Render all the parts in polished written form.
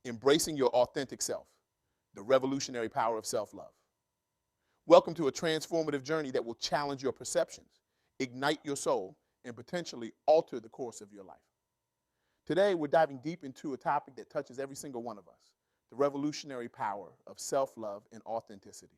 Embracing Your Authentic Self, the Revolutionary Power of Self-Love. Welcome to a transformative journey that will challenge your perceptions, ignite your soul, and potentially alter the course of your life. Today, we're diving deep into a topic that touches every single one of us, the revolutionary power of self-love and authenticity.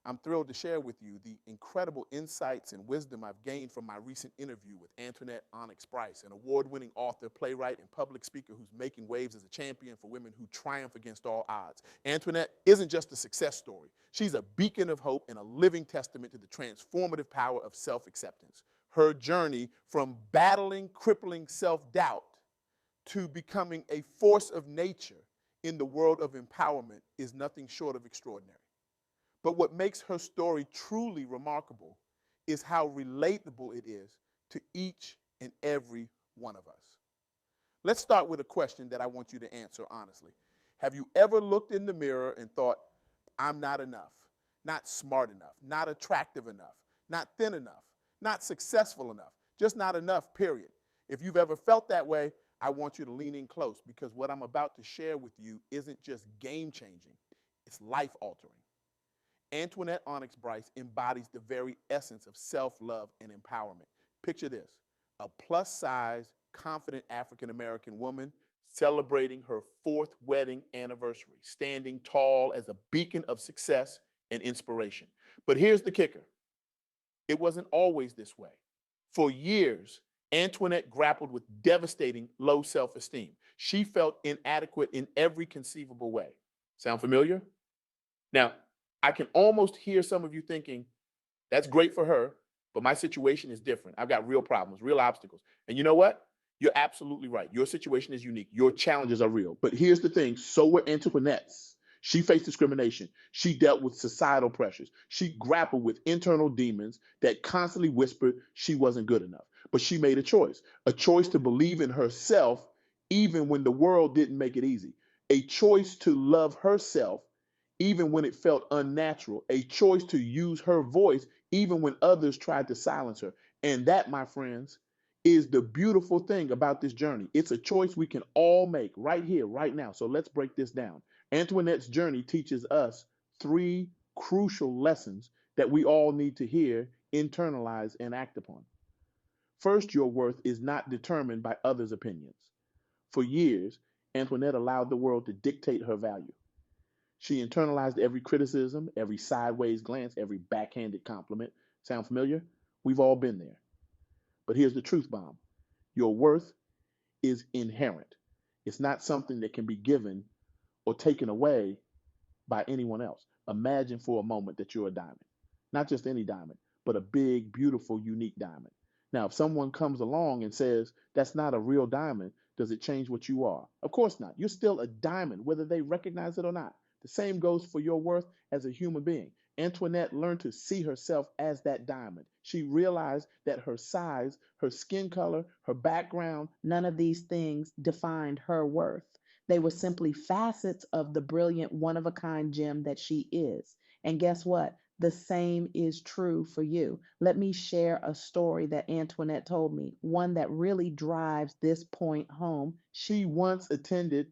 I'm thrilled to share with you the incredible insights and wisdom I've gained from my recent interview with Antoinette Onyx Brice, an award-winning author, playwright, and public speaker who's making waves as a champion for women who triumph against all odds. Antoinette isn't just a success story. She's a beacon of hope and a living testament to the transformative power of self-acceptance. Her journey from battling crippling self-doubt to becoming a force of nature in the world of empowerment is nothing short of extraordinary. But what makes her story truly remarkable is how relatable it is to each and every one of us. Let's start with a question that I want you to answer honestly. Have you ever looked in the mirror and thought, I'm not enough, not smart enough, not attractive enough, not thin enough, not successful enough, just not enough, period? If you've ever felt that way, I want you to lean in close because what I'm about to share with you isn't just game-changing, it's life-altering. Antoinette Onyx Brice embodies the very essence of self-love and empowerment. Picture this, a plus-size, confident African-American woman celebrating her 4th wedding anniversary, standing tall as a beacon of success and inspiration. But here's the kicker. It wasn't always this way. For years, Antoinette grappled with devastating low self-esteem. She felt inadequate in every conceivable way. Sound familiar? Now, I can almost hear some of you thinking, that's great for her, but my situation is different. I've got real problems, real obstacles. And you know what? You're absolutely right. Your situation is unique. Your challenges are real. But here's the thing, so were Antoinette's. She faced discrimination. She dealt with societal pressures. She grappled with internal demons that constantly whispered she wasn't good enough. But she made a choice to believe in herself even when the world didn't make it easy, a choice to love herself even when it felt unnatural, a choice to use her voice even when others tried to silence her. And that, my friends, is the beautiful thing about this journey. It's a choice we can all make right here, right now. So let's break this down. Antoinette's journey teaches us 3 crucial lessons that we all need to hear, internalize, and act upon. First, your worth is not determined by others' opinions. For years, Antoinette allowed the world to dictate her value. She internalized every criticism, every sideways glance, every backhanded compliment. Sound familiar? We've all been there. But here's the truth bomb. Your worth is inherent. It's not something that can be given or taken away by anyone else. Imagine for a moment that you're a diamond. Not just any diamond, but a big, beautiful, unique diamond. Now, if someone comes along and says, that's not a real diamond, does it change what you are? Of course not. You're still a diamond, whether they recognize it or not. The same goes for your worth as a human being. Antoinette learned to see herself as that diamond. She realized that her size, her skin color, her background, none of these things defined her worth. They were simply facets of the brilliant, one of a kind gem that she is. And guess what? The same is true for you. Let me share a story that Antoinette told me, one that really drives this point home. She once attended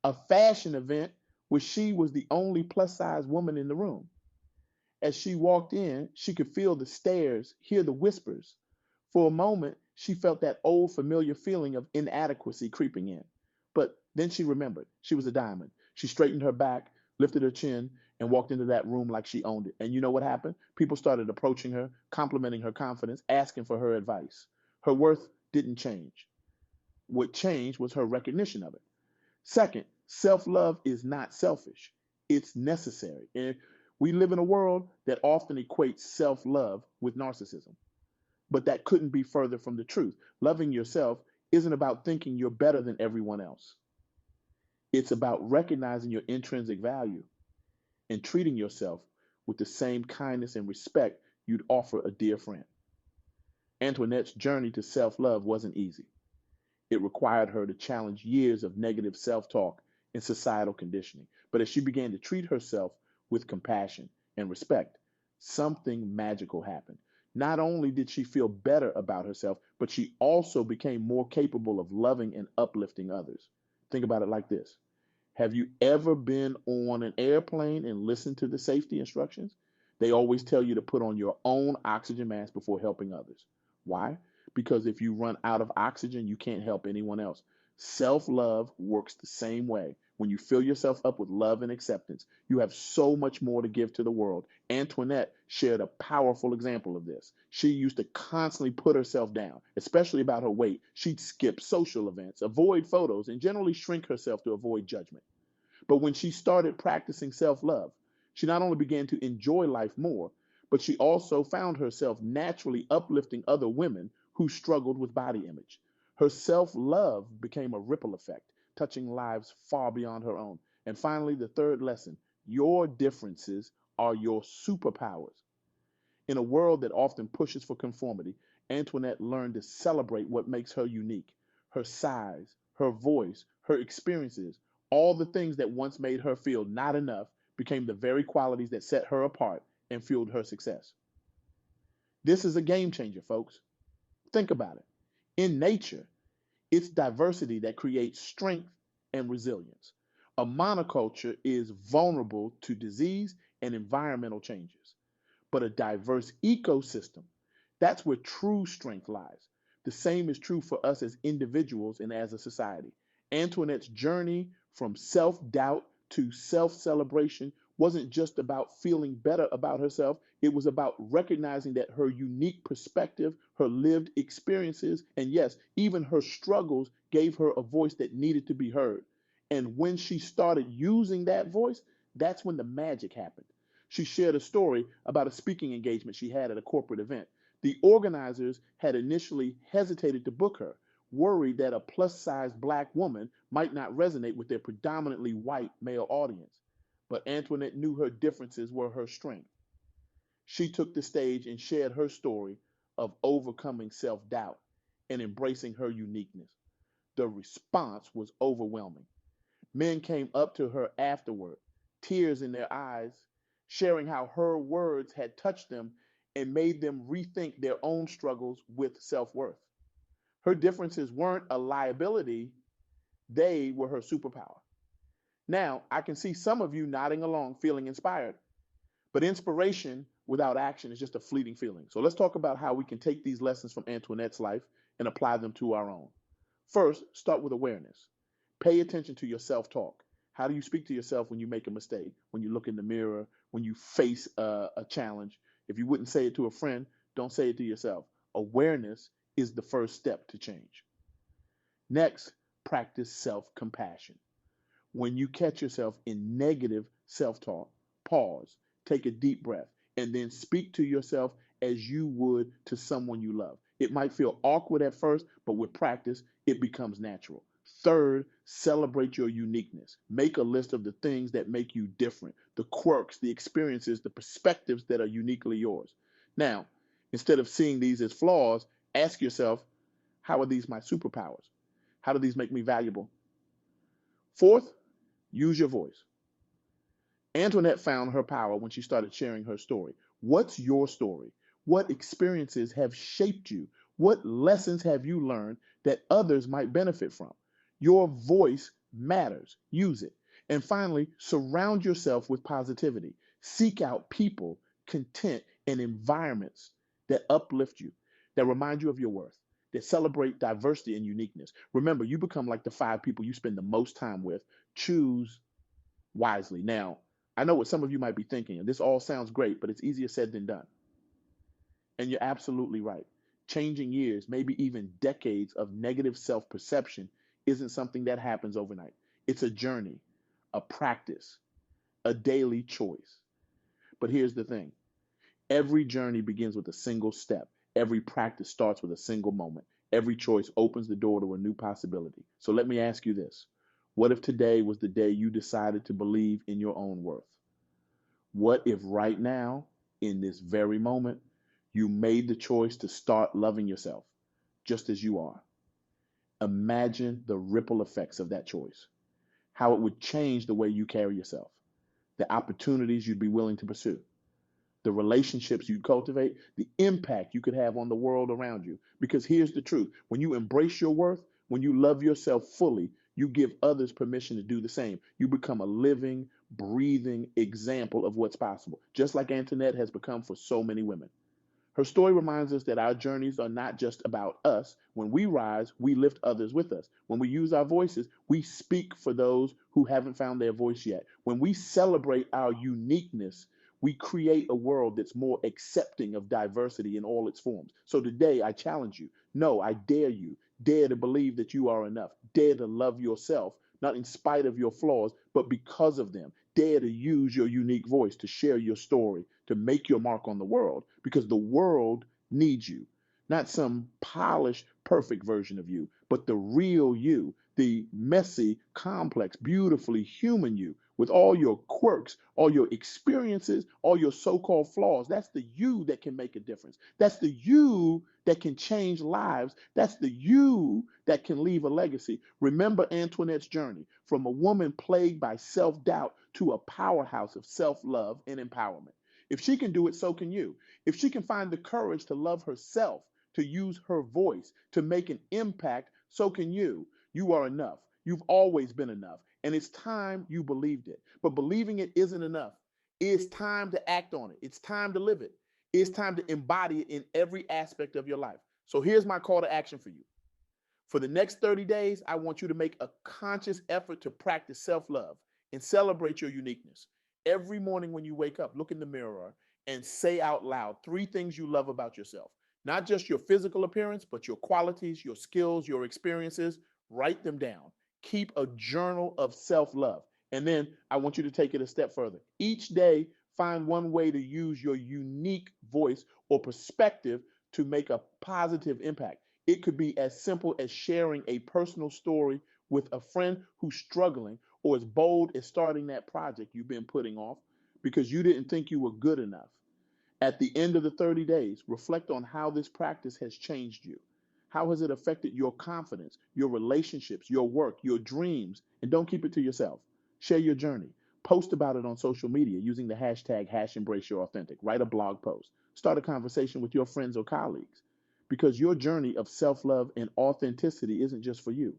a fashion event where she was the only plus size woman in the room. As she walked in, she could feel the stares, hear the whispers. For a moment, she felt that old familiar feeling of inadequacy creeping in. But then she remembered she was a diamond. She straightened her back, lifted her chin, and walked into that room like she owned it. And you know what happened? People started approaching her, complimenting her confidence, asking for her advice. Her worth didn't change. What changed was her recognition of it. Second, self-love is not selfish. It's necessary. And we live in a world that often equates self-love with narcissism. But that couldn't be further from the truth. Loving yourself isn't about thinking you're better than everyone else. It's about recognizing your intrinsic value and treating yourself with the same kindness and respect you'd offer a dear friend. Antoinette's journey to self-love wasn't easy. It required her to challenge years of negative self-talk and societal conditioning. But as she began to treat herself with compassion and respect, something magical happened. Not only did she feel better about herself, but she also became more capable of loving and uplifting others. Think about it like this. Have you ever been on an airplane and listened to the safety instructions? They always tell you to put on your own oxygen mask before helping others. Why? Because if you run out of oxygen, you can't help anyone else. Self love works the same way. When you fill yourself up with love and acceptance, you have so much more to give to the world. Antoinette shared a powerful example of this. She used to constantly put herself down, especially about her weight. She'd skip social events, avoid photos, and generally shrink herself to avoid judgment. But when she started practicing self love, she not only began to enjoy life more, but she also found herself naturally uplifting other women who struggled with body image. Her self love became a ripple effect, touching lives far beyond her own. And finally, the third lesson: your differences are your superpowers. In a world that often pushes for conformity, Antoinette learned to celebrate what makes her unique: her size, her voice, her experiences. All the things that once made her feel not enough became the very qualities that set her apart and fueled her success. This is a game changer, folks. Think about it. In nature, it's diversity that creates strength and resilience. A monoculture is vulnerable to disease and environmental changes. But a diverse ecosystem, that's where true strength lies. The same is true for us as individuals and as a society. Antoinette's journey from self doubt to self celebration wasn't just about feeling better about herself, it was about recognizing that her unique perspective, her lived experiences, and yes, even her struggles gave her a voice that needed to be heard. And when she started using that voice, that's when the magic happened. She shared a story about a speaking engagement she had at a corporate event. The organizers had initially hesitated to book her, worried that a plus sized black woman might not resonate with their predominantly white male audience. But Antoinette knew her differences were her strength. She took the stage and shared her story of overcoming self doubt and embracing her uniqueness. The response was overwhelming. Men came up to her afterward, tears in their eyes, sharing how her words had touched them and made them rethink their own struggles with self worth. Her differences weren't a liability, they were her superpower. Now, I can see some of you nodding along, feeling inspired, but inspiration without action is just a fleeting feeling. So let's talk about how we can take these lessons from Antoinette's life and apply them to our own. First, start with awareness. Pay attention to your self talk. How do you speak to yourself when you make a mistake, when you look in the mirror, when you face a challenge? If you wouldn't say it to a friend, don't say it to yourself. Awareness is the first step to change. Next, practice self compassion. When you catch yourself in negative self talk, pause, take a deep breath, and then speak to yourself as you would to someone you love. It might feel awkward at first, but with practice, it becomes natural. Third, celebrate your uniqueness. Make a list of the things that make you different, the quirks, the experiences, the perspectives that are uniquely yours. Now, instead of seeing these as flaws, ask yourself, how are these my superpowers? How do these make me valuable? Fourth, use your voice. Antoinette found her power when she started sharing her story. What's your story? What experiences have shaped you? What lessons have you learned that others might benefit from? Your voice matters. Use it. And finally, surround yourself with positivity. Seek out people, content, and environments that uplift you, that remind you of your worth, that celebrate diversity and uniqueness. Remember, you become like the 5 people you spend the most time with. Choose wisely. Now, I know what some of you might be thinking, and this all sounds great, but it's easier said than done. And you're absolutely right. Changing years, maybe even decades of negative self perception isn't something that happens overnight. It's a journey, a practice, a daily choice. But here's the thing: every journey begins with a single step, every practice starts with a single moment, every choice opens the door to a new possibility. So let me ask you this: what if today was the day you decided to believe in your own worth? What if right now, in this very moment, you made the choice to start loving yourself just as you are? Imagine the ripple effects of that choice, how it would change the way you carry yourself, the opportunities you'd be willing to pursue, the relationships you'd cultivate, the impact you could have on the world around you. Because here's the truth: when you embrace your worth, when you love yourself fully, you give others permission to do the same. You become a living, breathing example of what's possible, just like Antoinette has become for so many women. Her story reminds us that our journeys are not just about us. When we rise, we lift others with us. When we use our voices, we speak for those who haven't found their voice yet. When we celebrate our uniqueness, we create a world that's more accepting of diversity in all its forms. So today, I challenge you. No, I dare you. Dare to believe that you are enough. Dare to love yourself, not in spite of your flaws, but because of them. Dare to use your unique voice to share your story, to make your mark on the world, because the world needs you. Not some polished, perfect version of you, but the real you, the messy, complex, beautifully human you, with all your quirks, all your experiences, all your so called flaws. That's the you that can make a difference. That's the you that can change lives. That's the you that can leave a legacy. Remember Antoinette's journey from a woman plagued by self doubt to a powerhouse of self love and empowerment. If she can do it, so can you. If she can find the courage to love herself, to use her voice, to make an impact, so can you. You are enough. You've always been enough. And it's time you believed it. But believing it isn't enough. It's time to act on it. It's time to live it. It's time to embody it in every aspect of your life. So here's my call to action for you. For the next 30 days, I want you to make a conscious effort to practice self-love and celebrate your uniqueness. Every morning when you wake up, look in the mirror and say out loud 3 things you love about yourself. Not just your physical appearance, but your qualities, your skills, your experiences. Write them down. Keep a journal of self-love. And then I want you to take it a step further. Each day, find one way to use your unique voice or perspective to make a positive impact. It could be as simple as sharing a personal story with a friend who's struggling, or as bold as starting that project you've been putting off because you didn't think you were good enough. At the end of the 30 days, reflect on how this practice has changed you. How has it affected your confidence, your relationships, your work, your dreams? And don't keep it to yourself. Share your journey. Post about it on social media using the hashtag #EmbraceYourAuthentic. Write a blog post. Start a conversation with your friends or colleagues. Because your journey of self-love and authenticity isn't just for you.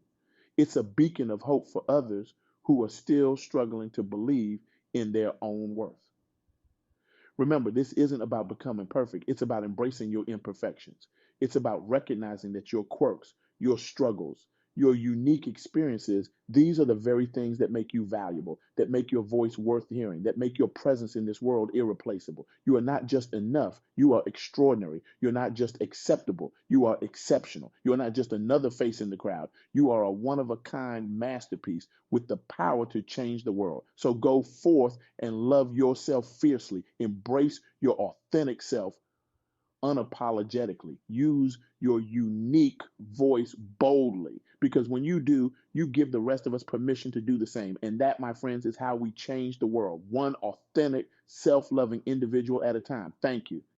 It's a beacon of hope for others who are still struggling to believe in their own worth. Remember, this isn't about becoming perfect. It's about embracing your imperfections. It's about recognizing that your quirks, your struggles, your unique experiences, these are the very things that make you valuable, that make your voice worth hearing, that make your presence in this world irreplaceable. You are not just enough, you are extraordinary. You're not just acceptable, you are exceptional. You are not just another face in the crowd. You are a one-of-a-kind masterpiece with the power to change the world. So go forth and love yourself fiercely. Embrace your authentic self unapologetically. Use your unique voice boldly, because when you do, you give the rest of us permission to do the same. And that, my friends, is how we change the world, one authentic, self-loving individual at a time. Thank you.